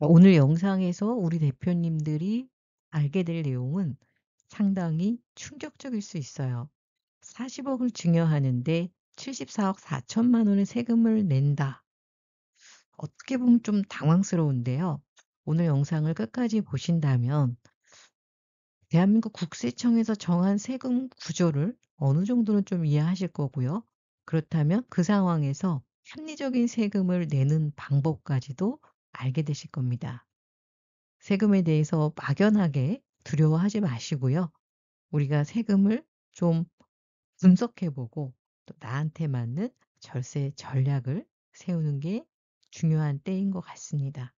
오늘 영상에서 우리 대표님들이 알게 될 내용은 상당히 충격적일 수 있어요. 40억을 증여하는데 74억 4천만 원의 세금을 낸다. 어떻게 보면 좀 당황스러운데요. 오늘 영상을 끝까지 보신다면 대한민국 국세청에서 정한 세금 구조를 어느 정도는 좀 이해하실 거고요. 그렇다면 그 상황에서 합리적인 세금을 내는 방법까지도 알게 되실 겁니다. 세금에 대해서 막연하게 두려워하지 마시고요. 우리가 세금을 좀 분석해 보고 또 나한테 맞는 절세 전략을 세우는 게 중요한 때인 것 같습니다.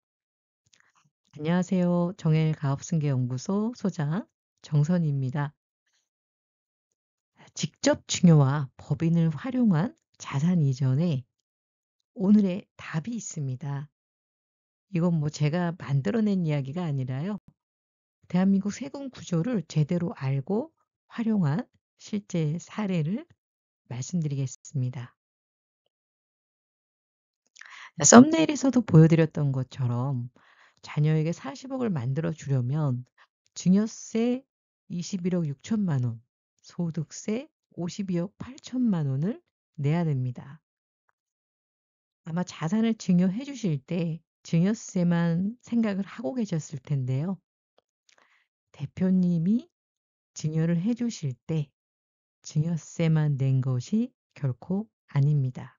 안녕하세요. 정엘 가업승계연구소 소장 정선희입니다. 직접 증여와 법인을 활용한 자산 이전에 오늘의 답이 있습니다. 이건 뭐 제가 만들어낸 이야기가 아니라요. 대한민국 세금 구조를 제대로 알고 활용한 실제 사례를 말씀드리겠습니다. 썸네일에서도 보여드렸던 것처럼 자녀에게 40억을 만들어 주려면 증여세 21억 6천만 원, 소득세 52억 8천만 원을 내야 됩니다. 아마 자산을 증여해 주실 때 증여세만 생각을 하고 계셨을 텐데요. 대표님이 증여를 해 주실 때 증여세만 낸 것이 결코 아닙니다.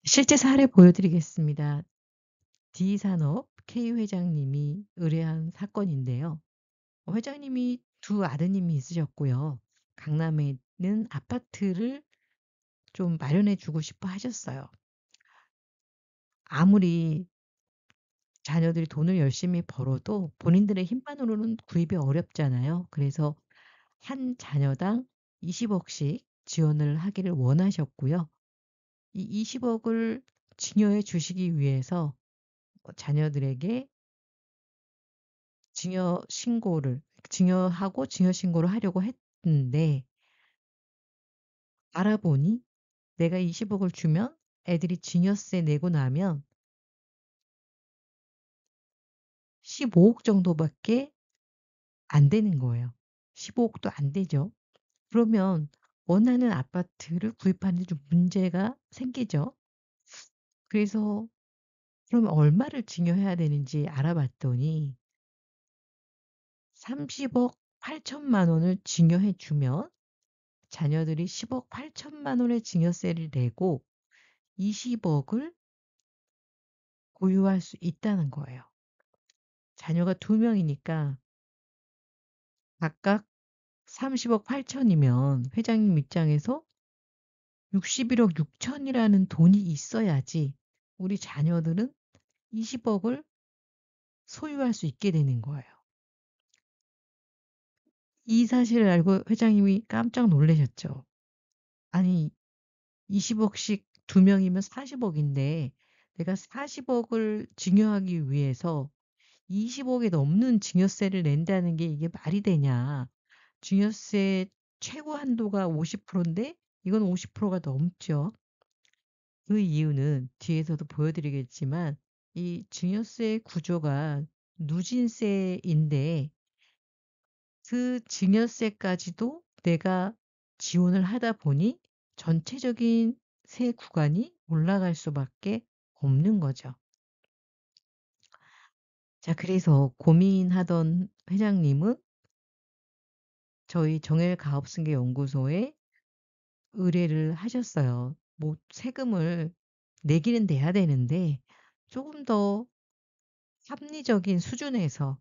실제 사례 보여드리겠습니다. D산업 K 회장님이 의뢰한 사건인데요. 회장님이 두 아드님이 있으셨고요. 강남에 있는 아파트를 좀 마련해 주고 싶어 하셨어요. 아무리 자녀들이 돈을 열심히 벌어도 본인들의 힘만으로는 구입이 어렵잖아요. 그래서 한 자녀당 20억씩 지원을 하기를 원하셨고요. 이 20억을 증여해 주시기 위해서 자녀들에게 증여하고 증여 신고를 하려고 했는데 알아보니 내가 20억을 주면 애들이 증여세 내고 나면 15억 정도밖에 안 되는 거예요. 15억도 안 되죠. 그러면 원하는 아파트를 구입하는 데 좀 문제가 생기죠. 그래서 그러면 얼마를 증여해야 되는지 알아봤더니 30억 8천만 원을 증여해 주면 자녀들이 10억 8천만 원의 증여세를 내고 20억을 보유할 수 있다는 거예요. 자녀가 두 명이니까 각각 30억 8천이면 회장님 입장에서 61억 6천이라는 돈이 있어야지 우리 자녀들은 20억을 소유할 수 있게 되는 거예요. 이 사실을 알고 회장님이 깜짝 놀라셨죠. 아니 20억씩 두 명이면 40억인데 내가 40억을 증여하기 위해서 20억이 넘는 증여세를 낸다는 게 이게 말이 되냐. 증여세 최고 한도가 50%인데 이건 50%가 넘죠. 그 이유는 뒤에서도 보여드리겠지만 이 증여세 구조가 누진세인데 그 증여세까지도 내가 지원을 하다 보니 전체적인 세 구간이 올라갈 수밖에 없는 거죠. 자, 그래서 고민하던 회장님은 저희 정엘 가업승계 연구소에 의뢰를 하셨어요. 뭐 세금을 내기는 내야 되는데 조금 더 합리적인 수준에서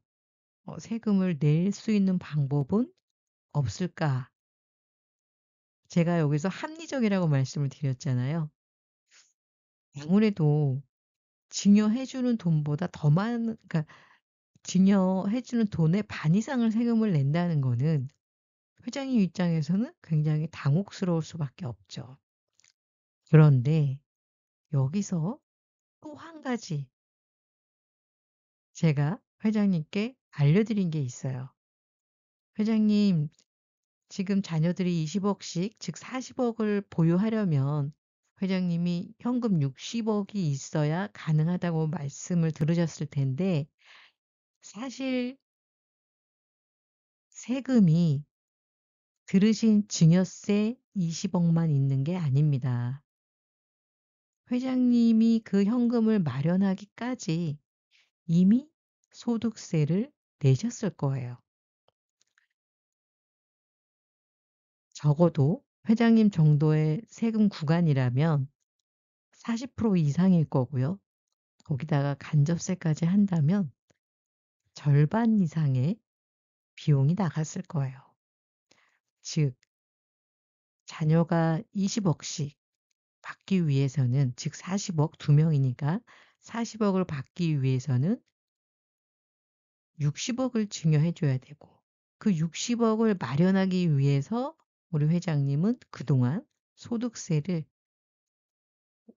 세금을 낼 수 있는 방법은 없을까? 제가 여기서 합리적이라고 말씀을 드렸잖아요. 아무래도 증여해 주는 돈보다 더 많은 그러니까 증여해 주는 돈의 반 이상을 세금을 낸다는 거는 회장님 입장에서는 굉장히 당혹스러울 수밖에 없죠. 그런데 여기서 또 한 가지 제가 회장님께 알려드린 게 있어요. 회장님, 지금 자녀들이 20억씩, 즉 40억을 보유하려면 회장님이 현금 60억이 있어야 가능하다고 말씀을 들으셨을 텐데 사실 세금이 들으신 증여세 20억만 있는 게 아닙니다. 회장님이 그 현금을 마련하기까지 이미 소득세를 내셨을 거예요. 적어도 회장님 정도의 세금 구간이라면 40% 이상일 거고요. 거기다가 간접세까지 한다면 절반 이상의 비용이 나갔을 거예요. 즉 자녀가 20억씩 받기 위해서는 즉 40억 두 명이니까 40억을 받기 위해서는 60억을 증여해 줘야 되고 그 60억을 마련하기 위해서 우리 회장님은 그동안 소득세를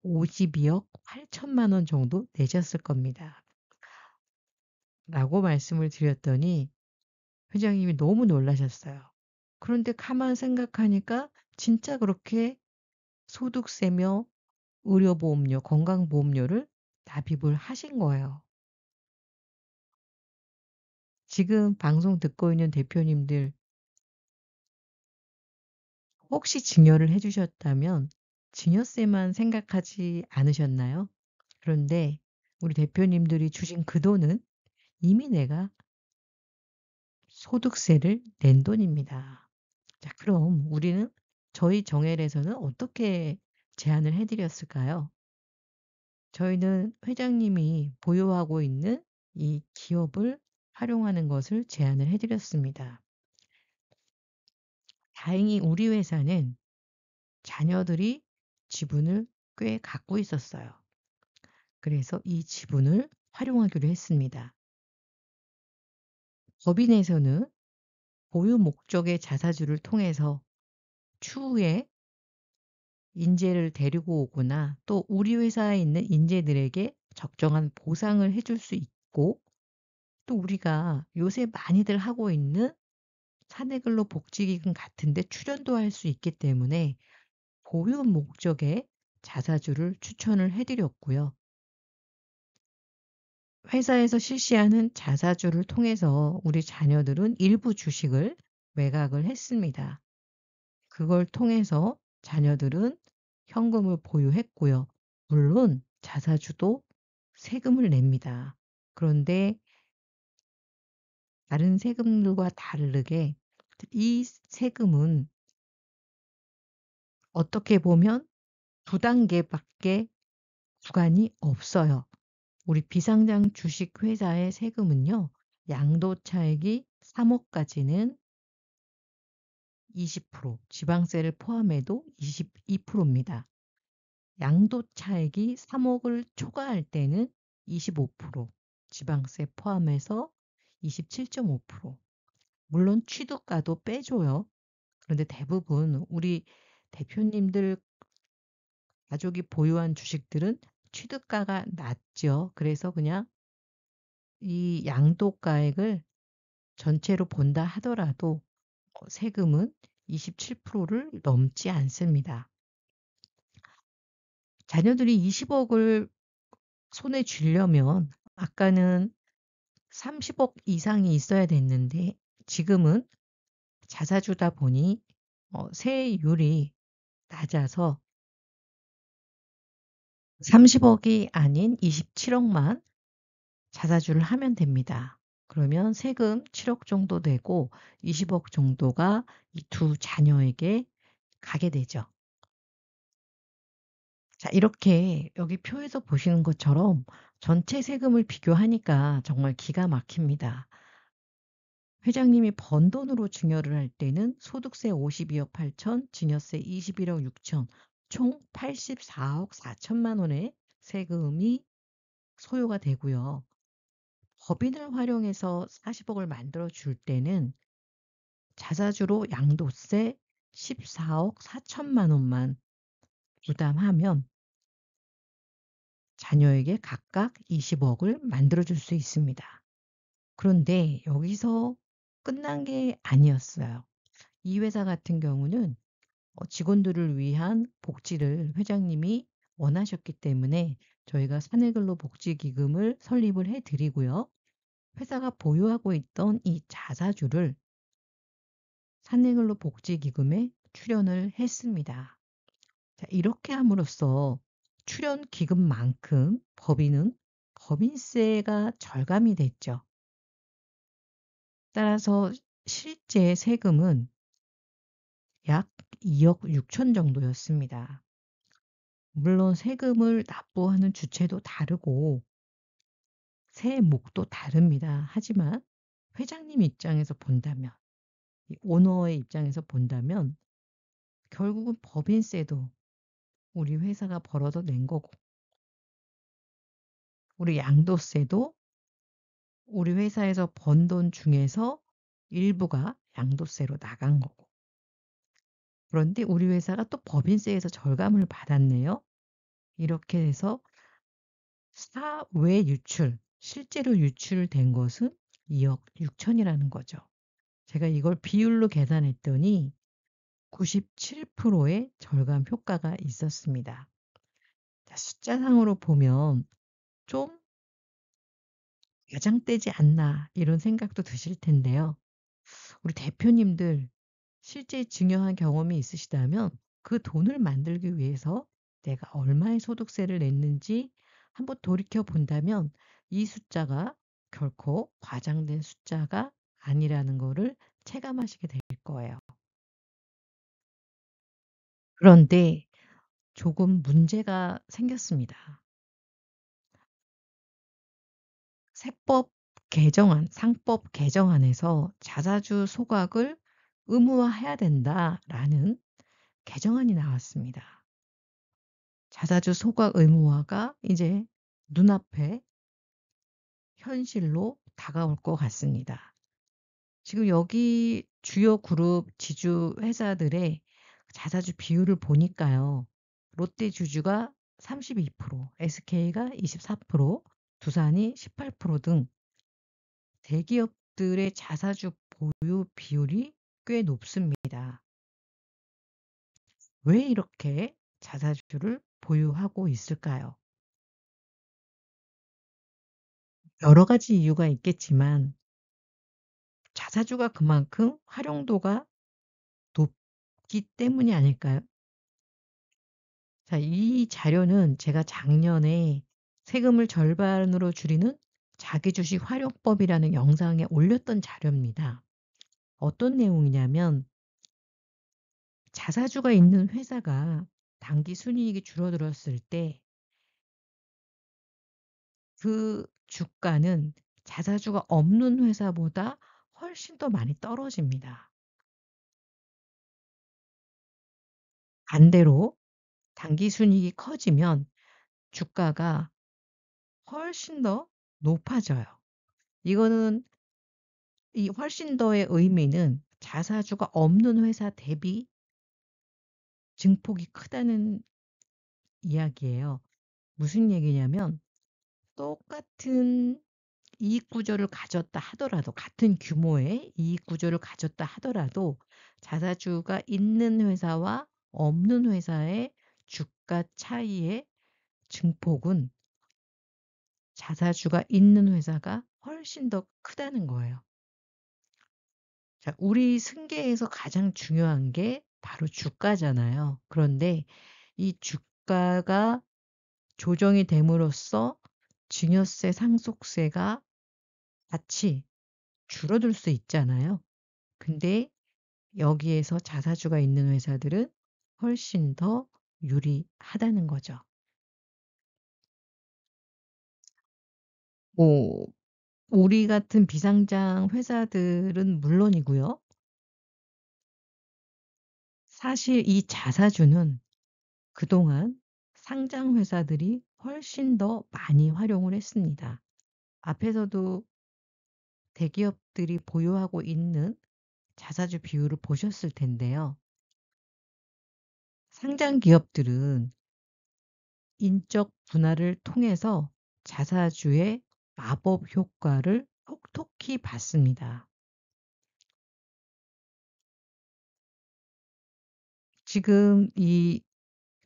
52억 8천만 원 정도 내셨을 겁니다. 라고 말씀을 드렸더니 회장님이 너무 놀라셨어요. 그런데 가만 생각하니까 진짜 그렇게 소득세며 의료보험료, 건강보험료를 납입을 하신 거예요. 지금 방송 듣고 있는 대표님들 혹시 증여를 해 주셨다면 증여세만 생각하지 않으셨나요? 그런데 우리 대표님들이 주신 그 돈은 이미 내가 소득세를 낸 돈입니다. 자, 그럼 우리는 저희 정헬에서는 어떻게 제안을 해 드렸을까요? 저희는 회장님이 보유하고 있는 이 기업을 활용하는 것을 제안을 해 드렸습니다. 다행히 우리 회사는 자녀들이 지분을 꽤 갖고 있었어요. 그래서 이 지분을 활용하기로 했습니다. 법인에서는 보유 목적의 자사주를 통해서 추후에 인재를 데리고 오거나 또 우리 회사에 있는 인재들에게 적정한 보상을 해줄 수 있고 또 우리가 요새 많이들 하고 있는 사내근로 복지기금 같은데 출연도 할 수 있기 때문에 보유 목적의 자사주를 추천을 해 드렸고요. 회사에서 실시하는 자사주를 통해서 우리 자녀들은 일부 주식을 매각을 했습니다. 그걸 통해서 자녀들은 현금을 보유했고요. 물론 자사주도 세금을 냅니다. 그런데 다른 세금들과 다르게 이 세금은 어떻게 보면 두 단계밖에 구간이 없어요. 우리 비상장 주식 회사의 세금은요. 양도차익이 3억까지는 20%, 지방세를 포함해도 22%입니다. 양도차익이 3억을 초과할 때는 25%, 지방세 포함해서 27.5%. 물론 취득가도 빼줘요. 그런데 대부분 우리 대표님들 가족이 보유한 주식들은 취득가가 낮죠. 그래서 그냥 이 양도가액을 전체로 본다 하더라도 세금은 27%를 넘지 않습니다. 자녀들이 20억을 손에 쥐려면 아까는 30억 이상이 있어야 됐는데 지금은 자사주다 보니 세율이 낮아서 30억이 아닌 27억만 자사주를 하면 됩니다. 그러면 세금 7억 정도 내고 20억 정도가 이 두 자녀에게 가게 되죠. 자, 이렇게 여기 표에서 보시는 것처럼 전체 세금을 비교하니까 정말 기가 막힙니다. 회장님이 번 돈으로 증여를 할 때는 소득세 52억 8천, 증여세 21억 6천, 총 84억 4천만 원의 세금이 소요가 되고요. 법인을 활용해서 40억을 만들어 줄 때는 자사주로 양도세 14억 4천만 원만 부담하면 자녀에게 각각 20억을 만들어 줄 수 있습니다. 그런데 여기서 끝난 게 아니었어요. 이 회사 같은 경우는 직원들을 위한 복지를 회장님이 원하셨기 때문에 저희가 사내근로복지기금을 설립을 해 드리고요. 회사가 보유하고 있던 이 자사주를 사내근로복지기금에 출연을 했습니다. 자, 이렇게 함으로써 출연 기금만큼 법인세가 절감이 됐죠. 따라서 실제 세금은 약 2억 6천 정도였습니다. 물론 세금을 납부하는 주체도 다르고 세목도 다릅니다. 하지만 회장님 입장에서 본다면, 이 오너의 입장에서 본다면 결국은 법인세도 우리 회사가 벌어서 낸 거고, 우리 양도세도 우리 회사에서 번 돈 중에서 일부가 양도세로 나간 거고. 그런데 우리 회사가 또 법인세에서 절감을 받았네요. 이렇게 해서 사외 유출, 실제로 유출된 것은 2억 6천이라는 거죠. 제가 이걸 비율로 계산했더니 97%의 절감 효과가 있었습니다. 자, 숫자상으로 보면 좀 야장되지 않나 이런 생각도 드실 텐데요. 우리 대표님들 실제 증여한 경험이 있으시다면 그 돈을 만들기 위해서 내가 얼마의 소득세를 냈는지 한번 돌이켜 본다면 이 숫자가 결코 과장된 숫자가 아니라는 거를 체감하시게 될 거예요. 그런데 조금 문제가 생겼습니다. 세법 개정안, 상법 개정안에서 자사주 소각을 의무화해야 된다라는 개정안이 나왔습니다. 자사주 소각 의무화가 이제 눈앞에 현실로 다가올 것 같습니다. 지금 여기 주요 그룹 지주 회사들의 자사주 비율을 보니까요. 롯데주주가 32%, SK가 24%, 두산이 18%등 대기업들의 자사주 보유 비율이 꽤 높습니다. 왜 이렇게 자사주를 보유하고 있을까요? 여러 가지 이유가 있겠지만 자사주가 그만큼 활용도가 높기 때문이 아닐까요? 자, 이 자료는 제가 작년에 세금을 절반으로 줄이는 자기주식 활용법이라는 영상에 올렸던 자료입니다. 어떤 내용이냐면 자사주가 있는 회사가 당기 순이익이 줄어들었을 때 그 주가는 자사주가 없는 회사보다 훨씬 더 많이 떨어집니다. 반대로 당기 순이익이 커지면 주가가 훨씬 더 높아져요. 이거는 이 훨씬 더의 의미는 자사주가 없는 회사 대비 증폭이 크다는 이야기예요. 무슨 얘기냐면 똑같은 이익 구조를 가졌다 하더라도 같은 규모의 이익 구조를 가졌다 하더라도 자사주가 있는 회사와 없는 회사의 주가 차이의 증폭은 자사주가 있는 회사가 훨씬 더 크다는 거예요. 자, 우리 승계에서 가장 중요한 게 바로 주가잖아요. 그런데 이 주가가 조정이 됨으로써 증여세, 상속세가 같이 줄어들 수 있잖아요. 근데 여기에서 자사주가 있는 회사들은 훨씬 더 유리하다는 거죠. 뭐 우리 같은 비상장 회사들은 물론이고요. 사실 이 자사주는 그동안 상장 회사들이 훨씬 더 많이 활용을 했습니다. 앞에서도 대기업들이 보유하고 있는 자사주 비율을 보셨을 텐데요. 상장 기업들은 인적 분할을 통해서 자사주의 마법 효과를 톡톡히 받습니다. 지금 이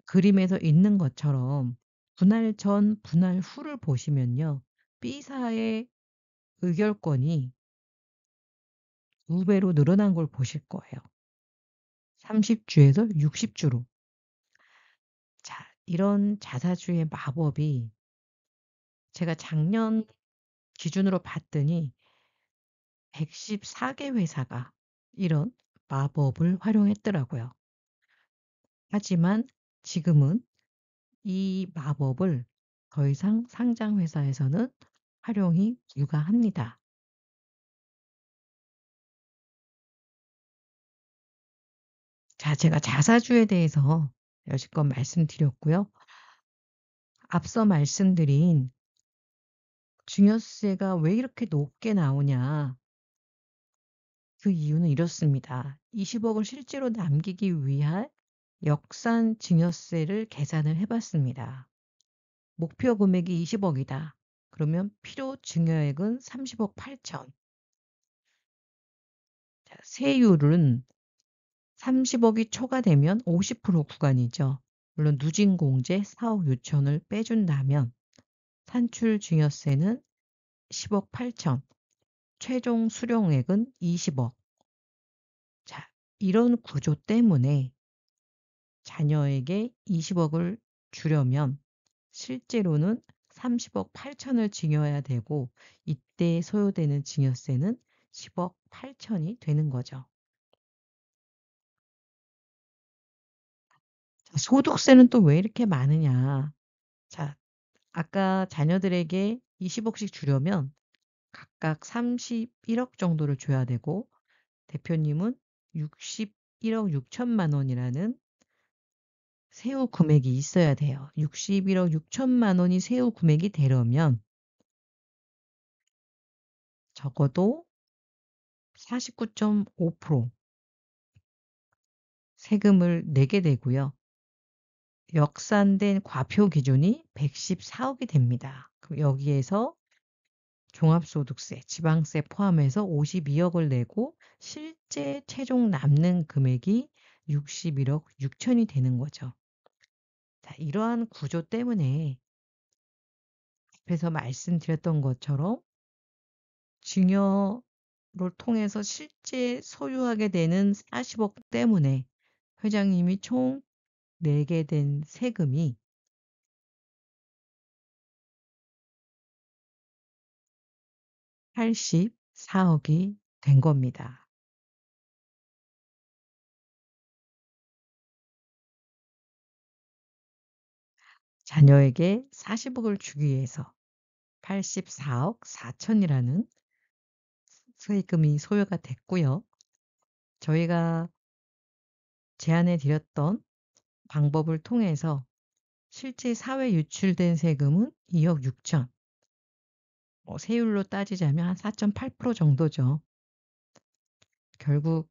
그림에서 있는 것처럼 분할 전, 분할 후를 보시면요. B사의 의결권이 2배로 늘어난 걸 보실 거예요. 30주에서 60주로. 자, 이런 자사주의 마법이 제가 작년 기준으로 봤더니 114개 회사가 이런 마법을 활용했더라고요. 하지만 지금은 이 마법을 더 이상 상장 회사에서는 활용이 불가합니다. 자, 제가 자사주에 대해서 여지껏 말씀드렸고요. 앞서 말씀드린 증여세가 왜 이렇게 높게 나오냐? 그 이유는 이렇습니다. 20억을 실제로 남기기 위한 역산 증여세를 계산을 해 봤습니다. 목표 금액이 20억이다. 그러면 필요 증여액은 30억 8천. 자, 세율은 30억이 초과되면 50% 구간이죠. 물론 누진공제 4억 6천을 빼준다면 산출 증여세는 10억 8천, 최종 수령액은 20억. 자, 이런 구조 때문에 자녀에게 20억을 주려면 실제로는 30억 8천을 증여해야 되고 이때 소요되는 증여세는 10억 8천이 되는 거죠. 자, 소득세는 또 왜 이렇게 많으냐? 자, 아까 자녀들에게 20억씩 주려면 각각 31억 정도를 줘야 되고 대표님은 61억 6천만 원이라는 세후 금액이 있어야 돼요. 61억 6천만 원이 세후 금액이 되려면 적어도 49.5% 세금을 내게 되고요. 역산된 과표 기준이 114억이 됩니다. 그럼 여기에서 종합소득세, 지방세 포함해서 52억을 내고 실제 최종 남는 금액이 61억 6천이 되는 거죠. 자, 이러한 구조 때문에 앞에서 말씀드렸던 것처럼 증여를 통해서 실제 소유하게 되는 40억 때문에 회장님이 총 내게 된 세금이 84억이 된 겁니다. 자녀에게 40억을 주기 위해서 84억 4천이라는 세금이 소요가 됐고요. 저희가 제안해 드렸던 방법을 통해서 실제 사회 유출된 세금은 2억 6천. 세율로 따지자면 한 4.8% 정도죠. 결국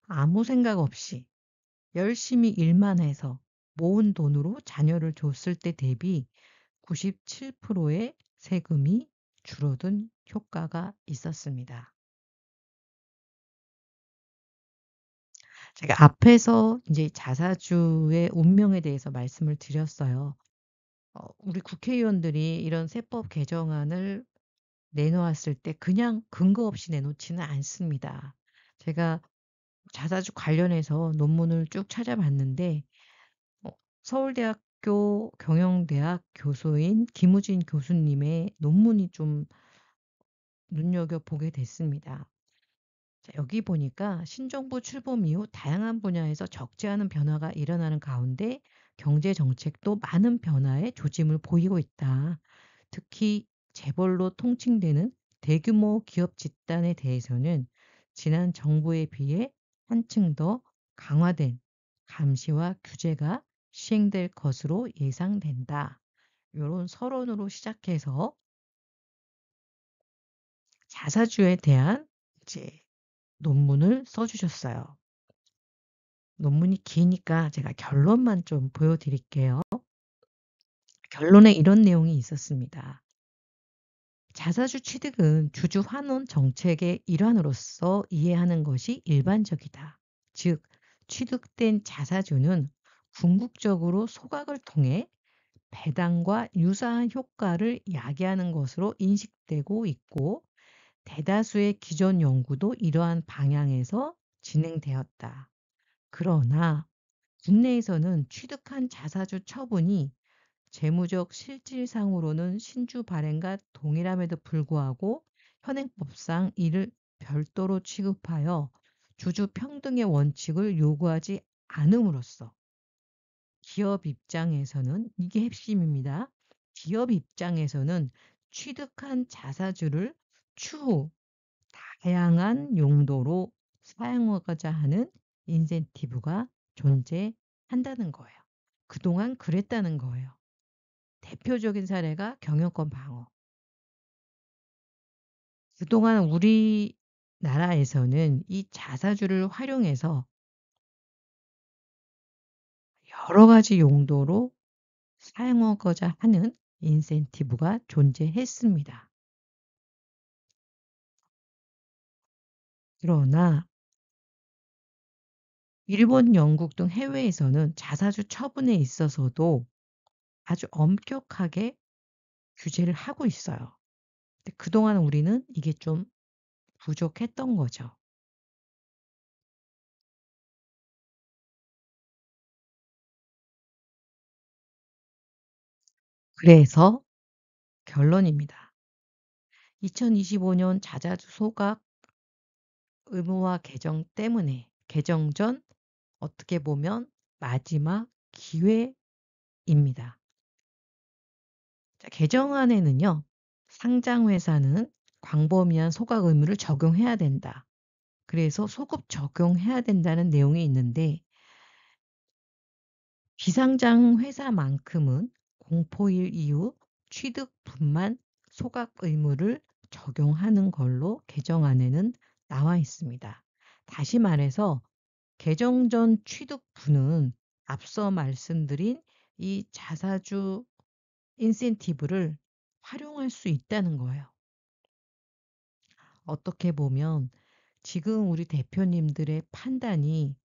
아무 생각 없이 열심히 일만 해서 모은 돈으로 자녀를 줬을 때 대비 97%의 세금이 줄어든 효과가 있었습니다. 제가 앞에서 이제 자사주의 운명에 대해서 말씀을 드렸어요. 우리 국회의원들이 이런 세법 개정안을 내놓았을 때 그냥 근거 없이 내놓지는 않습니다. 제가 자사주 관련해서 논문을 쭉 찾아봤는데 어 서울대학교 경영대학 교수인 김우진 교수님의 논문이 좀 눈여겨보게 됐습니다. 자, 여기 보니까 신정부 출범 이후 다양한 분야에서 적지 않은 변화가 일어나는 가운데 경제 정책도 많은 변화의 조짐을 보이고 있다. 특히 재벌로 통칭되는 대규모 기업 집단에 대해서는 지난 정부에 비해 한층 더 강화된 감시와 규제가 시행될 것으로 예상된다. 이런 서론으로 시작해서 자사주에 대한 이제 논문을 써주셨어요. 논문이 기니까 제가 결론만 좀 보여드릴게요. 결론에 이런 내용이 있었습니다. 자사주 취득은 주주 환원 정책의 일환으로서 이해하는 것이 일반적이다. 즉, 취득된 자사주는 궁극적으로 소각을 통해 배당과 유사한 효과를 야기하는 것으로 인식되고 있고, 대다수의 기존 연구도 이러한 방향에서 진행되었다. 그러나 국내에서는 취득한 자사주 처분이 재무적 실질상으로는 신주 발행과 동일함에도 불구하고 현행법상 이를 별도로 취급하여 주주 평등의 원칙을 요구하지 않음으로써 기업 입장에서는 이게 핵심입니다. 기업 입장에서는 취득한 자사주를 추후 다양한 용도로 사용하고자 하는 인센티브가 존재한다는 거예요. 그동안 그랬다는 거예요. 대표적인 사례가 경영권 방어. 그동안 우리나라에서는 이 자사주를 활용해서 여러 가지 용도로 사용하고자 하는 인센티브가 존재했습니다. 그러나 일본, 영국 등 해외에서는 자사주 처분에 있어서도 아주 엄격하게 규제를 하고 있어요. 근데 그동안 우리는 이게 좀 부족했던 거죠. 그래서 결론입니다. 2025년 자사주 소각 의무화 개정 때문에 개정 전 어떻게 보면 마지막 기회입니다. 자, 개정안에는요, 상장 회사는 광범위한 소각 의무를 적용해야 된다. 그래서 소급 적용해야 된다는 내용이 있는데, 비상장 회사만큼은 공포일 이후 취득분만 소각 의무를 적용하는 걸로 개정안에는 나와 있습니다. 다시 말해서 개정 전 취득분은 앞서 말씀드린 이 자사주 인센티브를 활용할 수 있다는 거예요. 어떻게 보면 지금 우리 대표님들의 판단이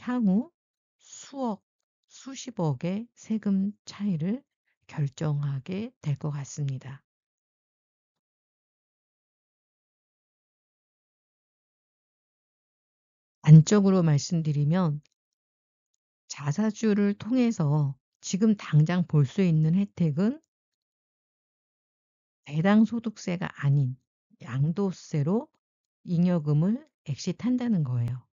향후 수억, 수십억의 세금 차이를 결정하게 될 것 같습니다. 안적으로 말씀드리면 자사주를 통해서 지금 당장 볼 수 있는 혜택은 배당 소득세가 아닌 양도세로 잉여금을 엑싯한다는 거예요.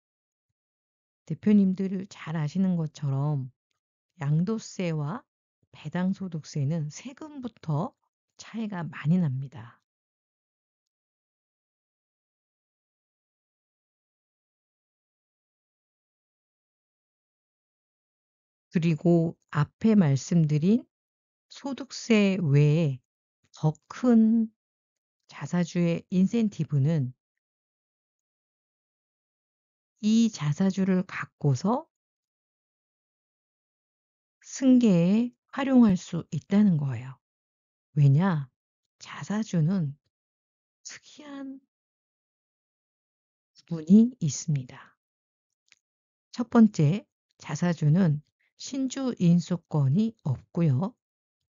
대표님들 잘 아시는 것처럼 양도세와 배당소득세는 세금부터 차이가 많이 납니다. 그리고 앞에 말씀드린 소득세 외에 더 큰 자사주의 인센티브는 이 자사주를 갖고서 승계에 활용할 수 있다는 거예요. 왜냐? 자사주는 특이한 부분이 있습니다. 첫 번째, 자사주는 신주 인수권이 없고요.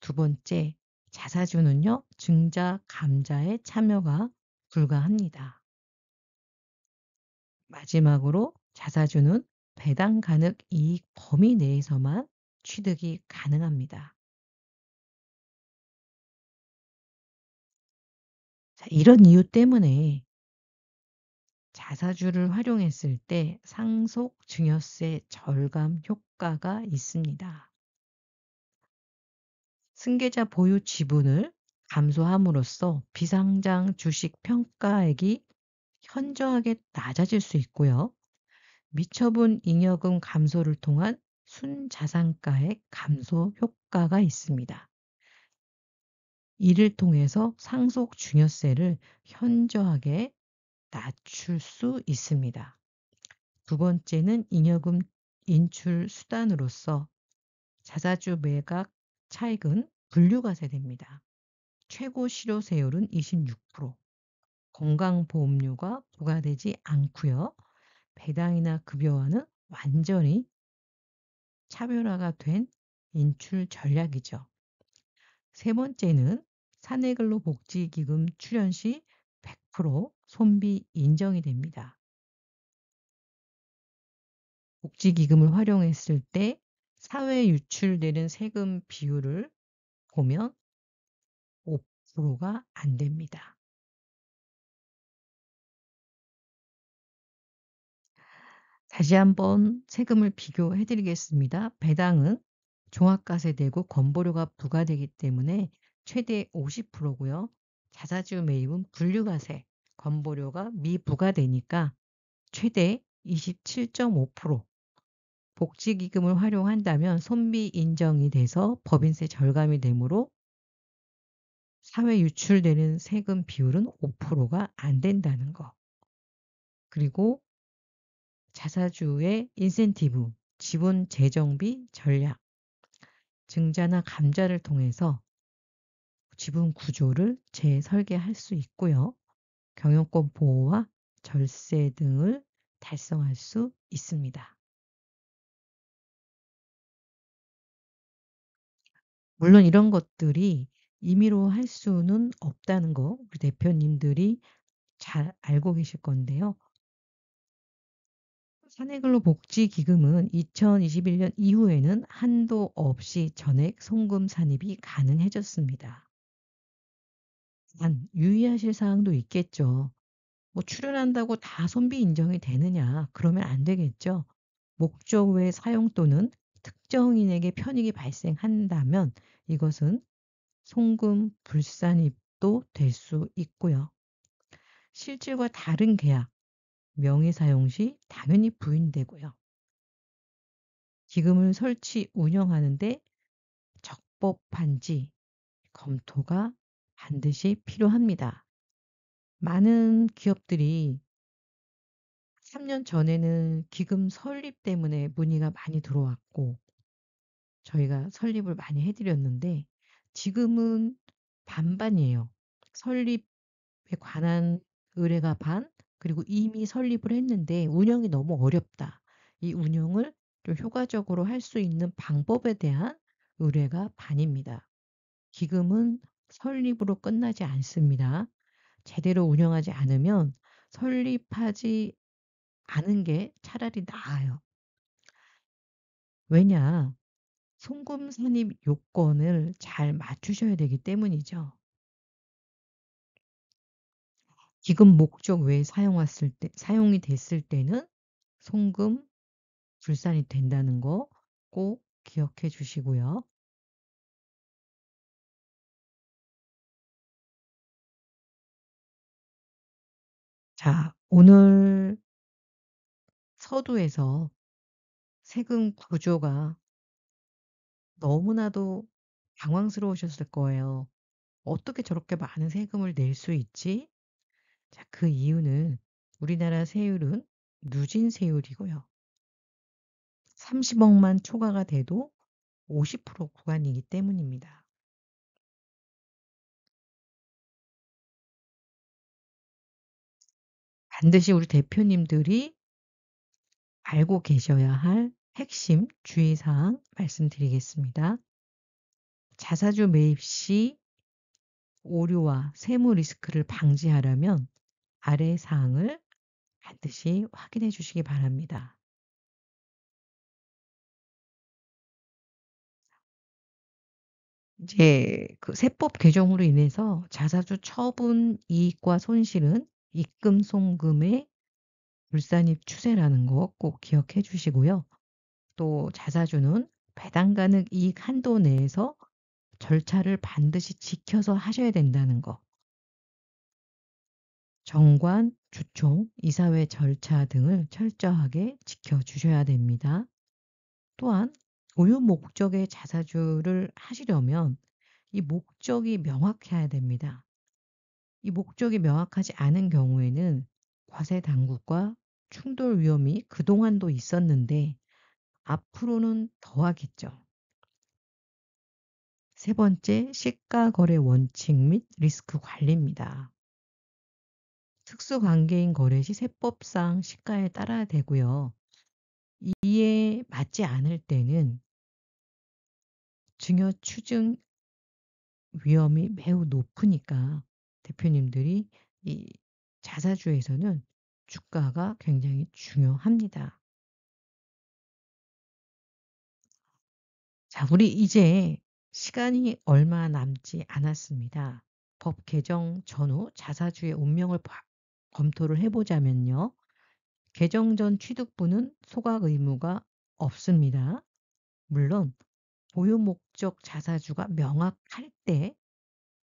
두 번째, 자사주는요, 증자 감자에 참여가 불가합니다. 마지막으로 자사주는 배당 가능 이익 범위 내에서만 취득이 가능합니다. 자, 이런 이유 때문에 자사주를 활용했을 때 상속 증여세 절감 효과가 있습니다. 승계자 보유 지분을 감소함으로써 비상장 주식 평가액이 현저하게 낮아질 수 있고요. 미처분 잉여금 감소를 통한 순자산가액 감소 효과가 있습니다. 이를 통해서 상속 증여세를 현저하게 낮출 수 있습니다. 두 번째는 잉여금 인출 수단으로서 자사주 매각 차익은 분류과세됩니다. 최고 실효세율은 26%, 건강보험료가 부과되지 않고요. 배당이나 급여와는 완전히 차별화가 된 인출 전략이죠. 세 번째는 사내근로복지기금 출연 시 100% 손비 인정이 됩니다. 복지기금을 활용했을 때 사회에 유출되는 세금 비율을 보면 5%가 안 됩니다. 다시 한번 세금을 비교해 드리겠습니다. 배당은 종합과세되고 건보료가 부과되기 때문에 최대 50%고요. 자사주 매입은 분류과세, 건보료가 미부과되니까 최대 27.5%. 복지기금을 활용한다면 손비 인정이 돼서 법인세 절감이 되므로 사회 유출되는 세금 비율은 5%가 안 된다는 거. 그리고 자사주의 인센티브, 지분 재정비 전략, 증자나 감자를 통해서 지분 구조를 재설계할 수 있고요. 경영권 보호와 절세 등을 달성할 수 있습니다. 물론 이런 것들이 임의로 할 수는 없다는 거 우리 대표님들이 잘 알고 계실 건데요. 사내근로복지기금은 2021년 이후에는 한도 없이 전액 송금 산입이 가능해졌습니다. 단 유의하실 사항도 있겠죠. 뭐 출연한다고 다 손비 인정이 되느냐? 그러면 안 되겠죠. 목적 외 사용 또는 특정인에게 편익이 발생한다면 이것은 송금 불산입도 될 수 있고요. 실질과 다른 계약, 명의 사용 시 당연히 부인되고요. 기금을 설치 운영하는데 적법한지 검토가 반드시 필요합니다. 많은 기업들이 3년 전에는 기금 설립 때문에 문의가 많이 들어왔고 저희가 설립을 많이 해 드렸는데 지금은 반반이에요. 설립에 관한 의뢰가 반, 그리고 이미 설립을 했는데 운영이 너무 어렵다. 이 운영을 좀 효과적으로 할 수 있는 방법에 대한 의뢰가 반입니다. 기금은 설립으로 끝나지 않습니다. 제대로 운영하지 않으면 설립하지 않은 게 차라리 나아요. 왜냐? 송금 산입 요건을 잘 맞추셔야 되기 때문이죠. 기금 목적 외에 사용이 됐을 때는 송금 불산이 된다는 거 꼭 기억해 주시고요. 자, 오늘 서두에서 세금 구조가 너무나도 당황스러우셨을 거예요. '어떻게 저렇게 많은 세금을 낼 수 있지?' 자, 그 이유는 우리나라 세율은 누진 세율이고요. 30억만 초과가 돼도 50% 구간이기 때문입니다. 반드시 우리 대표님들이 알고 계셔야 할 핵심 주의사항 말씀드리겠습니다. 자사주 매입 시 오류와 세무 리스크를 방지하려면 아래 사항을 반드시 확인해 주시기 바랍니다. 이제 그 세법 개정으로 인해서 자사주 처분 이익과 손실은 입금 송금의 불산입 추세라는 거 꼭 기억해 주시고요. 또 자사주는 배당 가능 이익 한도 내에서 절차를 반드시 지켜서 하셔야 된다는 거. 정관, 주총, 이사회 절차 등을 철저하게 지켜 주셔야 됩니다. 또한 고유 목적의 자사주를 하시려면 이 목적이 명확해야 됩니다. 이 목적이 명확하지 않은 경우에는 과세 당국과 충돌 위험이 그동안도 있었는데 앞으로는 더하겠죠. 세 번째, 시가 거래 원칙 및 리스크 관리입니다. 특수관계인 거래 시 세법상 시가에 따라야 되고요. 이에 맞지 않을 때는 증여 추징 위험이 매우 높으니까 대표님들이 이 자사주에서는 주가가 굉장히 중요합니다. 자, 우리 이제 시간이 얼마 남지 않았습니다. 법 개정 전후 자사주의 운명을 검토를 해보자면요. 개정 전 취득부는 소각 의무가 없습니다. 물론 보유 목적 자사주가 명확할 때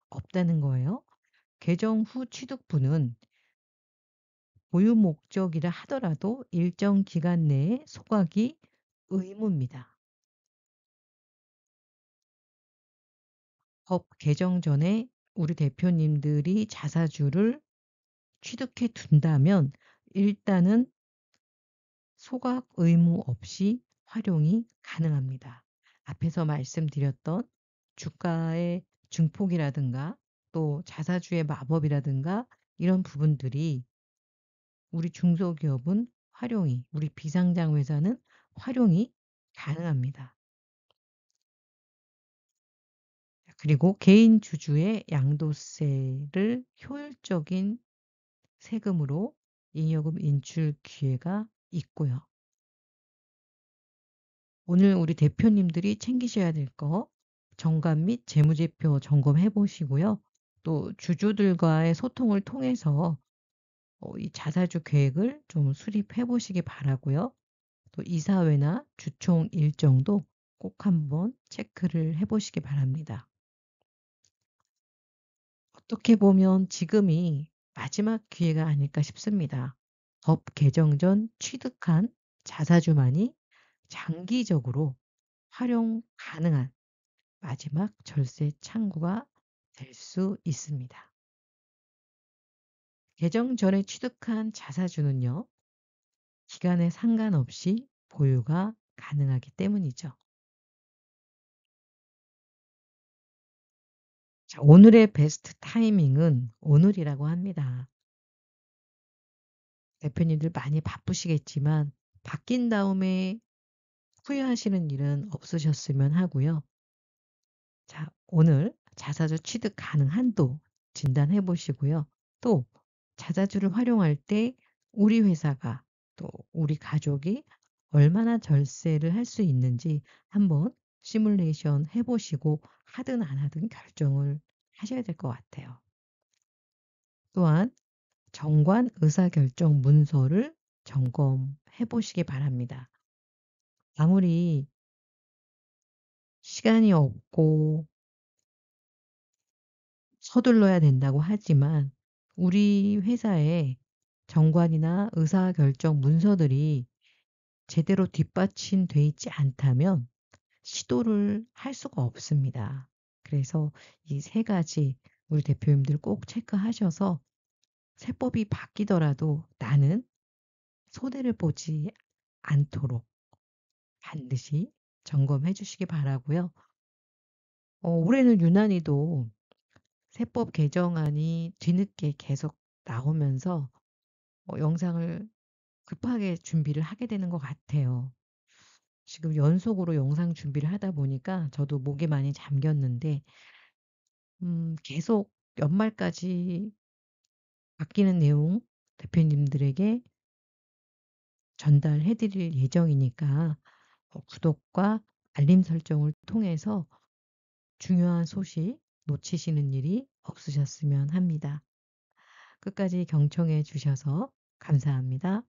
없다는 거예요. 개정 후 취득부는 보유 목적이라 하더라도 일정 기간 내에 소각이 의무입니다. 법 개정 전에 우리 대표님들이 자사주를 취득해 둔다면 일단은 소각 의무 없이 활용이 가능합니다. 앞에서 말씀드렸던 주가의 증폭이라든가 또 자사주의 마법이라든가 이런 부분들이 우리 중소기업은 활용이, 우리 비상장 회사는 활용이 가능합니다. 그리고 개인 주주의 양도세를 효율적인 세금으로 잉여금 인출 기회가 있고요. 오늘 우리 대표님들이 챙기셔야 될 거 정관 및 재무제표 점검해 보시고요. 또 주주들과의 소통을 통해서 이 자사주 계획을 좀 수립해 보시기 바라고요. 또 이사회나 주총 일정도 꼭 한번 체크를 해 보시기 바랍니다. 어떻게 보면 지금이 마지막 기회가 아닐까 싶습니다. 법 개정 전 취득한 자사주만이 장기적으로 활용 가능한 마지막 절세 창구가 될 수 있습니다. 개정 전에 취득한 자사주는요, 기간에 상관없이 보유가 가능하기 때문이죠. 자, 오늘의 베스트 타이밍은 오늘이라고 합니다. 대표님들 많이 바쁘시겠지만 바뀐 다음에 후회하시는 일은 없으셨으면 하고요. 자, 오늘 자사주 취득 가능 한도 진단해 보시고요. 또 자사주를 활용할 때 우리 회사가 또 우리 가족이 얼마나 절세를 할 수 있는지 한번 시뮬레이션 해 보시고 하든 안 하든 결정을 하셔야 될 것 같아요. 또한 정관 의사결정 문서를 점검해 보시기 바랍니다. 아무리 시간이 없고 서둘러야 된다고 하지만 우리 회사의 정관이나 의사결정 문서들이 제대로 뒷받침돼 있지 않다면 시도를 할 수가 없습니다. 그래서 이 세 가지 우리 대표님들 꼭 체크하셔서 세법이 바뀌더라도 나는 손해를 보지 않도록 반드시 점검해 주시기 바라고요. 올해는 유난히도 세법 개정안이 뒤늦게 계속 나오면서 영상을 급하게 준비를 하게 되는 것 같아요. 지금 연속으로 영상 준비를 하다 보니까 저도 목이 많이 잠겼는데 계속 연말까지 바뀌는 내용 대표님들에게 전달해 드릴 예정이니까 구독과 알림 설정을 통해서 중요한 소식 놓치시는 일이 없으셨으면 합니다. 끝까지 경청해 주셔서 감사합니다.